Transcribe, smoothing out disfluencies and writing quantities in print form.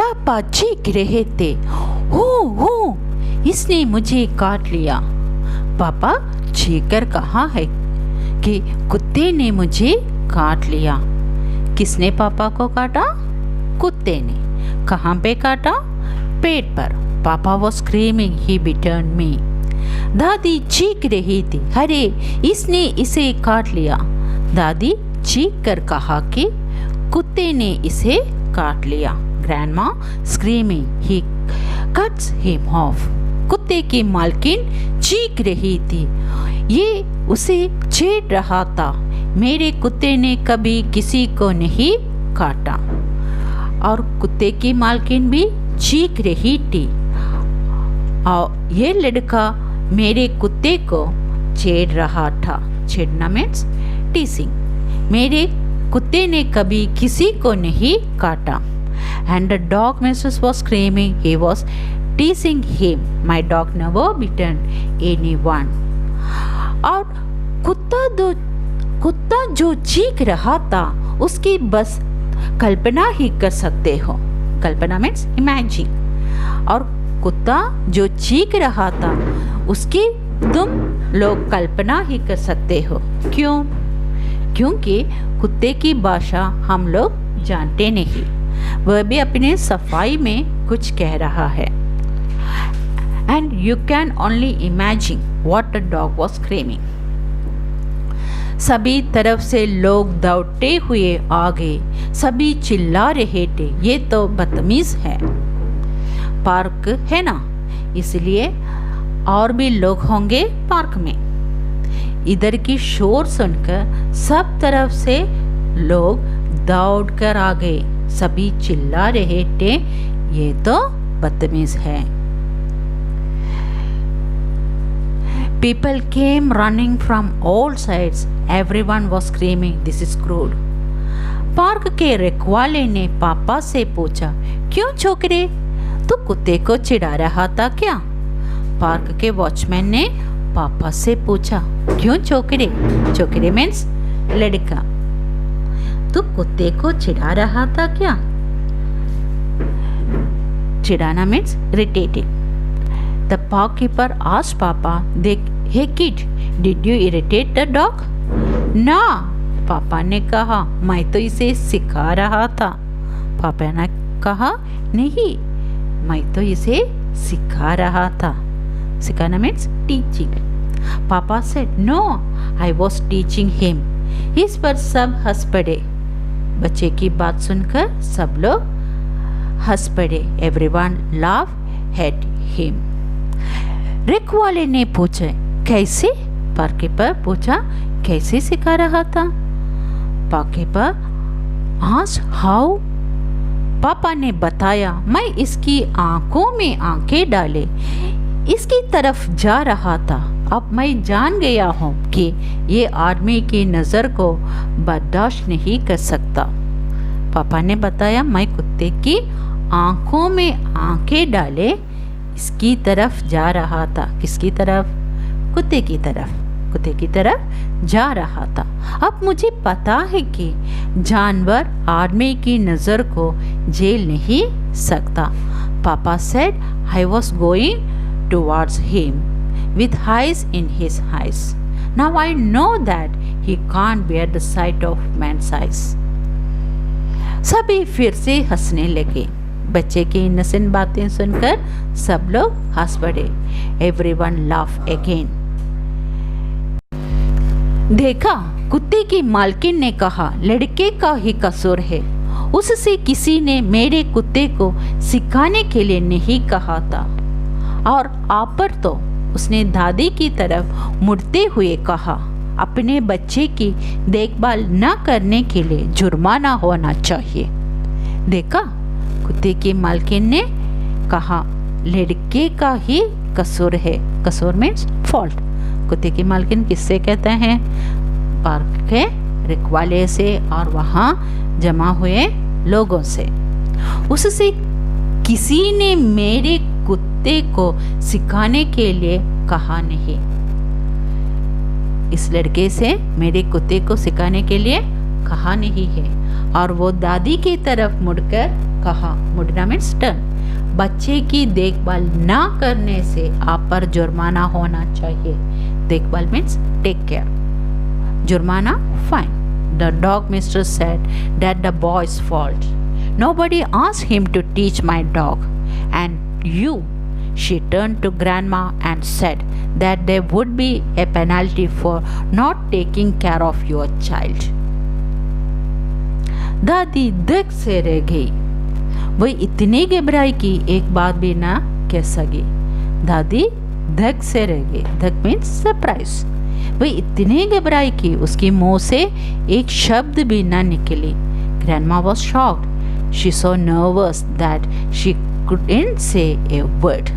पापा चीख रहे थे, हो इसने मुझे काट लिया। पापा चीखकर कहा है कि कुत्ते ने मुझे काट लिया। किसने पापा को काटा? कुत्ते ने। कहाँ पे काटा? पेट पर। पापा वॉज स्क्रीमिंग, ही बिटर्न मी। दादी चीख रही थी, अरे इसने इसे काट लिया। दादी चीख कर कहा कि कुत्ते ने इसे काट लिया। Grandma screaming, he cuts him of. कुत्ते की मालकिन चीख रही थी, ये उसे छेड़ रहा था। मेरे कुत्ते ने कभी किसी को नहीं काटा। और कुत्ते की मालकिन भी चीख रही थी, और ये लड़का मेरे कुत्ते को छेड़ रहा था। छेड़ना मीन्स टीसिंग। मेरे कुत्ते ने कभी किसी को नहीं काटा। And the dog missus was screaming, he was teasing him. My dog never bitten anyone. और कुत्ता जो चीख रहा था उसकी बस कल्पना ही कर सकते हो। कल्पना मीन्स इमेजिन। और कुत्ता जो चीख रहा था उसकी तुम लोग कल्पना ही कर सकते हो। क्यों? क्योंकि कुत्ते की भाषा हम लोग जानते नहीं। वह भी अपने सफाई में कुछ कह रहा है। And you can only imagine what the dog was screaming. सभी तरफ से लोग दौड़ते हुए आ गए। सभी चिल्ला रहे थे, ये तो बदतमीज है। पार्क है ना, इसलिए और भी लोग होंगे पार्क में। इधर की शोर सुनकर सब तरफ से लोग दौड़कर आ गए। सभी चिल्ला रहे थे, ये तो बदतमीज है। People came running from all sides. Everyone was screaming, "This is cruel." Park के रखवाले ने पापा से पूछा, क्यों छोकरे, तू कुत्ते को चिढ़ा रहा था क्या? पार्क के वॉचमैन ने पापा से पूछा, क्यों छोकरे? छोकरे मीन्स लड़का। तू कुत्ते को चिढ़ा रहा था क्या? चिढ़ाना means irritating. The park keeper asked Papa, "Hey kid, did you irritate the dog?" ना, पापा ने कहा, मैं तो इसे सिखा रहा था। पापा ने कहा, नहीं, मैं तो इसे सिखा रहा था। सिखाना मीन्स टीचिंग। पापा said, "No, I was teaching him." इस पर सब हंस पड़े। बच्चे की बात सुनकर सब लोग हंस पड़े। Everyone laughed at him. रखवाले ने पूछा, कैसे? पार्के पर पूछा, कैसे सिखा रहा था? पार्के पर asked how. पापा ने बताया, मैं इसकी आंखों में आंखें डाले इसकी तरफ जा रहा था। अब मैं जान गया हूँ कि ये आदमी की नज़र को बर्दाश्त नहीं कर सकता। पापा ने बताया, मैं कुत्ते की आंखों में आंखें डाले इसकी तरफ जा रहा था। किसकी तरफ? कुत्ते की तरफ। कुत्ते की तरफ जा रहा था। अब मुझे पता है कि जानवर आदमी की नज़र को झेल नहीं सकता। पापा said, I was going towards him with eyes in his eyes. Now I know that he can't bear the sight of man's eyes. सभी फिर से हंसने लगे। बच्चे की इनोसेंट बातें सुनकर सब लोग हंस पड़े। Everyone laughed again. देखा, कुत्ते की मालकिन ने कहा, लड़के का ही कसूर है। उससे किसी ने मेरे कुत्ते को सिखाने के लिए नहीं कहा था। और आप पर तो उसने दादी की तरफ मुड़ते हुए कहा, अपने बच्चे की देखभाल न करने के लिए जुर्माना होना चाहिए। देखा, कुत्ते की मालकिन ने कहा, लड़के का ही कसूर है। कसूर मीन्स फॉल्ट। कुत्ते की मालकिन किससे कहते हैं? पार्क के रखवाले से और वहाँ जमा हुए लोगों से। उससे किसी ने मेरे कुत्ते को सिखाने के लिए कहा नहीं। इस लड़के से मेरे कुत्ते को सिखाने के लिए कहा नहीं है। और वो दादी की तरफ मुड़कर कहा, मुड़ना मीन्स टर्न, बच्चे की देखभाल ना करने से आप पर जुर्माना होना चाहिए। देखभाल मीन्स टेक केयर, जुर्माना fine. The dog mistress said that the boy's fault. Nobody asked him to teach my dog. And you, she turned to grandma and said that there would be a penalty for not taking care of your child. दादी धक से रह गई। वह इतनी घबराई कि एक बात भी ना कह सकी। दादी धक से रह गई। धक मीन्स सरप्राइज। वह इतनी घबराई कि उसकी मुंह से एक शब्द भी ना निकली। Grandma was shocked. She so nervous that she couldn't say a word.